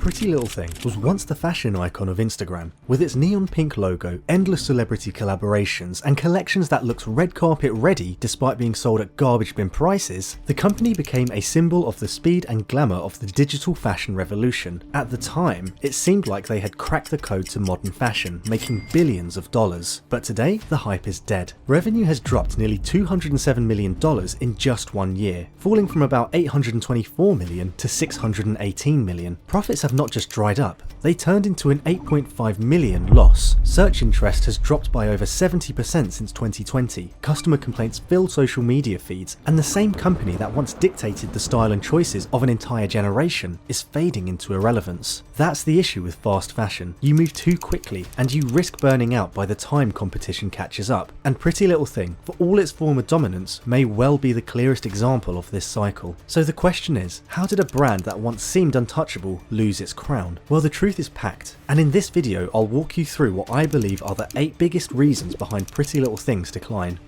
PrettyLittleThing was once the fashion icon of Instagram. With its neon pink logo, endless celebrity collaborations, and collections that looked red carpet ready despite being sold at garbage bin prices, the company became a symbol of the speed and glamour of the digital fashion revolution. At the time, it seemed like they had cracked the code to modern fashion, making billions of dollars. But today, the hype is dead. Revenue has dropped nearly $207 million in just 1 year, falling from about $824 million to $618 million. Profits have not just dried up, they turned into an $8.5 million loss. Search interest has dropped by over 70% since 2020. Customer complaints fill social media feeds, and the same company that once dictated the style and choices of an entire generation is fading into irrelevance. That's the issue with fast fashion. You move too quickly, and you risk burning out by the time competition catches up. And PrettyLittleThing, for all its former dominance, may well be the clearest example of this cycle. So the question is, how did a brand that once seemed untouchable lose its crown? Well, the truth is packed, and in this video I'll walk you through what I believe are the 8 biggest reasons behind PrettyLittleThing's decline.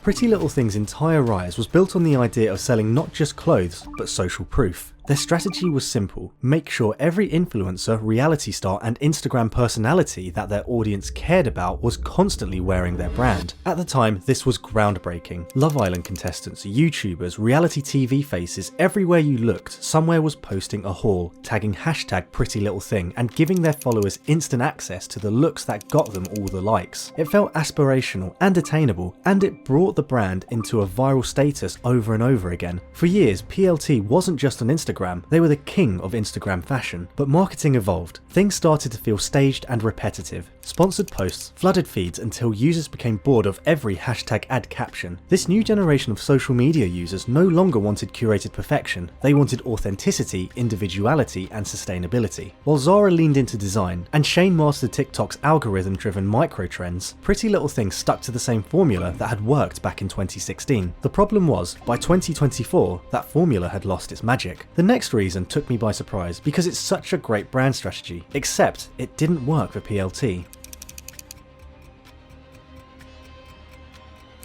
PrettyLittleThing's entire rise was built on the idea of selling not just clothes, but social proof. Their strategy was simple: make sure every influencer, reality star, and Instagram personality that their audience cared about was constantly wearing their brand. At the time, this was groundbreaking. Love Island contestants, YouTubers, reality TV faces, everywhere you looked, somewhere was posting a haul, tagging hashtag PrettyLittleThing, and giving their followers instant access to the looks that got them all the likes. It felt aspirational and attainable, and it brought the brand into a viral status over and over again. For years, PLT wasn't just on Instagram, they were the king of Instagram fashion. But marketing evolved. Things started to feel staged and repetitive. Sponsored posts flooded feeds until users became bored of every hashtag ad caption. This new generation of social media users no longer wanted curated perfection. They wanted authenticity, individuality, and sustainability. While Zara leaned into design, and Shane mastered TikTok's algorithm-driven micro-trends, PrettyLittleThing stuck to the same formula that had worked back in 2016. The problem was, by 2024, that formula had lost its magic. The next reason took me by surprise because it's such a great brand strategy, except it didn't work for PLT.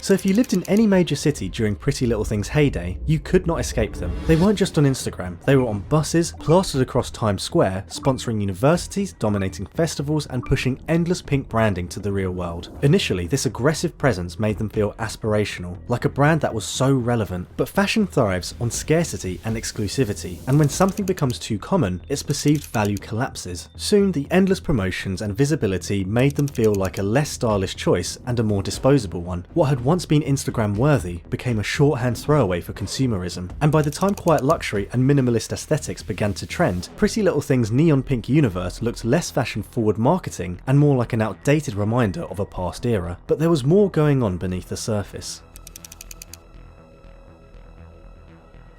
So if you lived in any major city during PrettyLittleThing's heyday, you could not escape them. They weren't just on Instagram, they were on buses, plastered across Times Square, sponsoring universities, dominating festivals, and pushing endless pink branding to the real world. Initially, this aggressive presence made them feel aspirational, like a brand that was so relevant. But fashion thrives on scarcity and exclusivity, and when something becomes too common, its perceived value collapses. Soon, the endless promotions and visibility made them feel like a less stylish choice and a more disposable one. What had once been Instagram worthy became a shorthand throwaway for consumerism, and by the time quiet luxury and minimalist aesthetics began to trend, PrettyLittleThing's neon pink universe looked less fashion forward marketing and more like an outdated reminder of a past era. But there was more going on beneath the surface.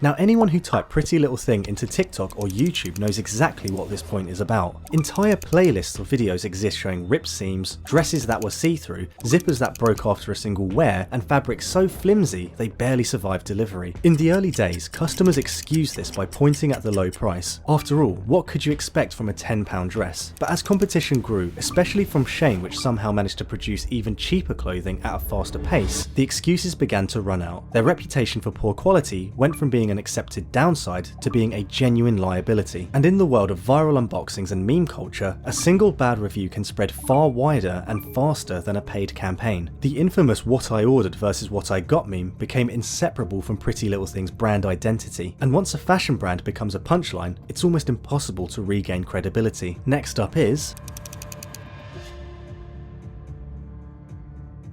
Now, anyone who typed PrettyLittleThing into TikTok or YouTube knows exactly what this point is about. Entire playlists of videos exist showing ripped seams, dresses that were see-through, zippers that broke after a single wear, and fabrics so flimsy they barely survived delivery. In the early days, customers excused this by pointing at the low price. After all, what could you expect from a £10 dress? But as competition grew, especially from Shane, which somehow managed to produce even cheaper clothing at a faster pace, the excuses began to run out. Their reputation for poor quality went from being an accepted downside to being a genuine liability. And in the world of viral unboxings and meme culture, a single bad review can spread far wider and faster than a paid campaign. The infamous "what I ordered versus what I got" meme became inseparable from PrettyLittleThing's brand identity, and once a fashion brand becomes a punchline, it's almost impossible to regain credibility. Next up is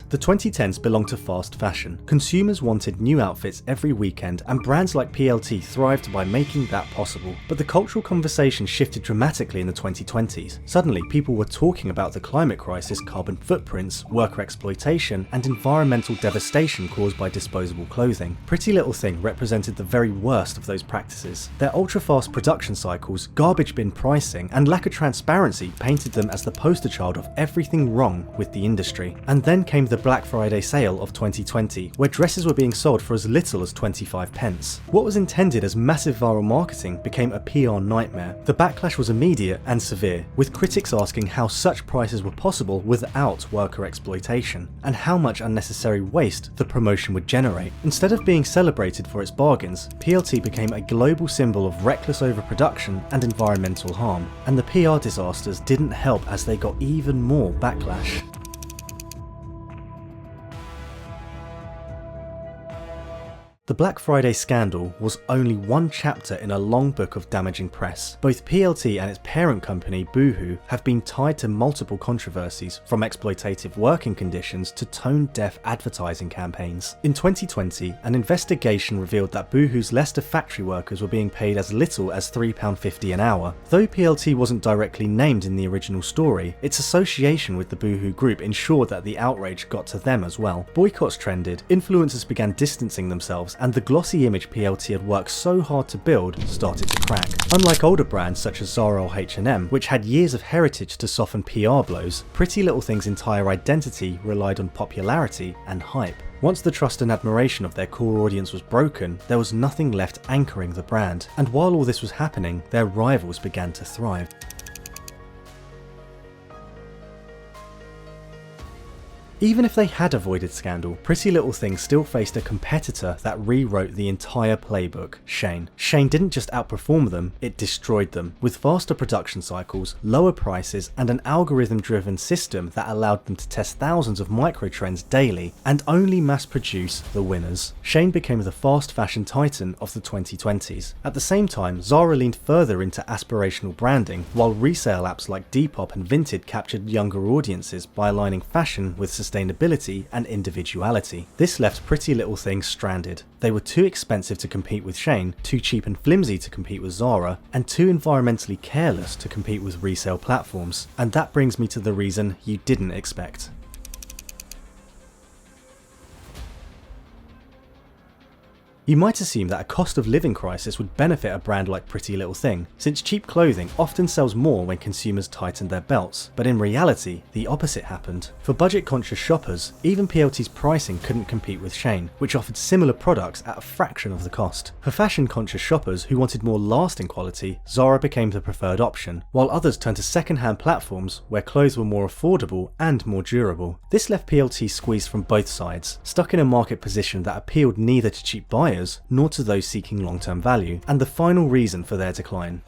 the 2010s belonged to fast fashion. Consumers wanted new outfits every weekend, and brands like PLT thrived by making that possible. But the cultural conversation shifted dramatically in the 2020s. Suddenly, people were talking about the climate crisis, carbon footprints, worker exploitation, and environmental devastation caused by disposable clothing. PrettyLittleThing represented the very worst of those practices. Their ultra-fast production cycles, garbage bin pricing, and lack of transparency painted them as the poster child of everything wrong with the industry. And then came the Black Friday sale of 2020, where dresses were being sold for as little as 25 pence. What was intended as massive viral marketing became a PR nightmare. The backlash was immediate and severe, with critics asking how such prices were possible without worker exploitation, and how much unnecessary waste the promotion would generate. Instead of being celebrated for its bargains, PLT became a global symbol of reckless overproduction and environmental harm, and the PR disasters didn't help as they got even more backlash. The Black Friday scandal was only one chapter in a long book of damaging press. Both PLT and its parent company, Boohoo, have been tied to multiple controversies, from exploitative working conditions to tone-deaf advertising campaigns. In 2020, an investigation revealed that Boohoo's Leicester factory workers were being paid as little as £3.50 an hour. Though PLT wasn't directly named in the original story, its association with the Boohoo group ensured that the outrage got to them as well. Boycotts trended, influencers began distancing themselves, and the glossy image PLT had worked so hard to build started to crack. Unlike older brands such as Zara or H&M, which had years of heritage to soften PR blows, PrettyLittleThing's entire identity relied on popularity and hype. Once the trust and admiration of their core audience was broken, there was nothing left anchoring the brand, and while all this was happening, their rivals began to thrive. Even if they had avoided scandal, PrettyLittleThing still faced a competitor that rewrote the entire playbook, Shein. Shein didn't just outperform them, it destroyed them, with faster production cycles, lower prices, and an algorithm-driven system that allowed them to test thousands of micro-trends daily and only mass-produce the winners. Shein became the fast fashion titan of the 2020s. At the same time, Zara leaned further into aspirational branding, while resale apps like Depop and Vinted captured younger audiences by aligning fashion with sustainability and individuality. This left PrettyLittleThing stranded. They were too expensive to compete with Shein, too cheap and flimsy to compete with Zara, and too environmentally careless to compete with resale platforms. And that brings me to the reason you didn't expect. You might assume that a cost of living crisis would benefit a brand like PrettyLittleThing, since cheap clothing often sells more when consumers tighten their belts, but in reality, the opposite happened. For budget-conscious shoppers, even PLT's pricing couldn't compete with Shein, which offered similar products at a fraction of the cost. For fashion-conscious shoppers who wanted more lasting quality, Zara became the preferred option, while others turned to second-hand platforms where clothes were more affordable and more durable. This left PLT squeezed from both sides, stuck in a market position that appealed neither to cheap buyers nor to those seeking long-term value, and the final reason for their decline.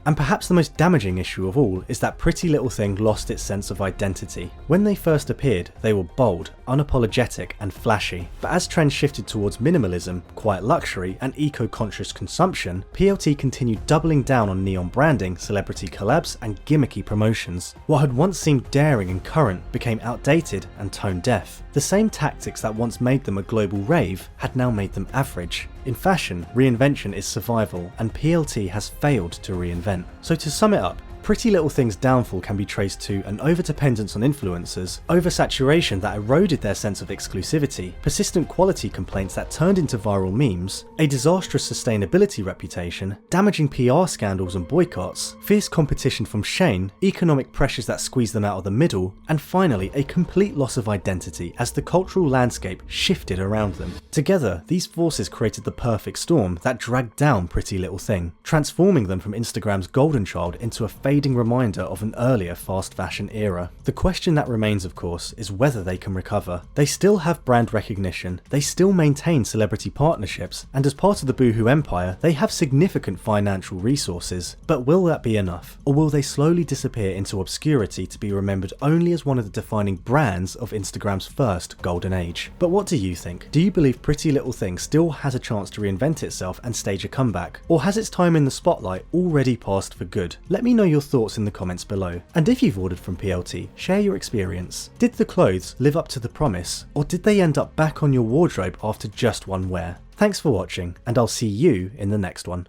And perhaps the most damaging issue of all is that PrettyLittleThing lost its sense of identity. When they first appeared, they were bold, unapologetic, and flashy. But as trends shifted towards minimalism, quiet luxury, and eco-conscious consumption, PLT continued doubling down on neon branding, celebrity collabs, and gimmicky promotions. What had once seemed daring and current became outdated and tone-deaf. The same tactics that once made them a global rave had now made them average. In fashion, reinvention is survival, and PLT has failed to reinvent. So to sum it up, PrettyLittleThing's downfall can be traced to an overdependence on influencers, oversaturation that eroded their sense of exclusivity, persistent quality complaints that turned into viral memes, a disastrous sustainability reputation, damaging PR scandals and boycotts, fierce competition from Shein, economic pressures that squeeze them out of the middle, and finally a complete loss of identity as the cultural landscape shifted around them. Together, these forces created the perfect storm that dragged down PrettyLittleThing, transforming them from Instagram's golden child into a fading reminder of an earlier fast fashion era. The question that remains, of course, is whether they can recover. They still have brand recognition, they still maintain celebrity partnerships, and as part of the Boohoo empire, they have significant financial resources. But will that be enough? Or will they slowly disappear into obscurity to be remembered only as one of the defining brands of Instagram's first golden age? But what do you think? Do you believe PrettyLittleThing still has a chance to reinvent itself and stage a comeback? Or has its time in the spotlight already passed for good? Let me know your thoughts in the comments below. And if you've ordered from PLT, share your experience. Did the clothes live up to the promise, or did they end up back on your wardrobe after just one wear? Thanks for watching, and I'll see you in the next one.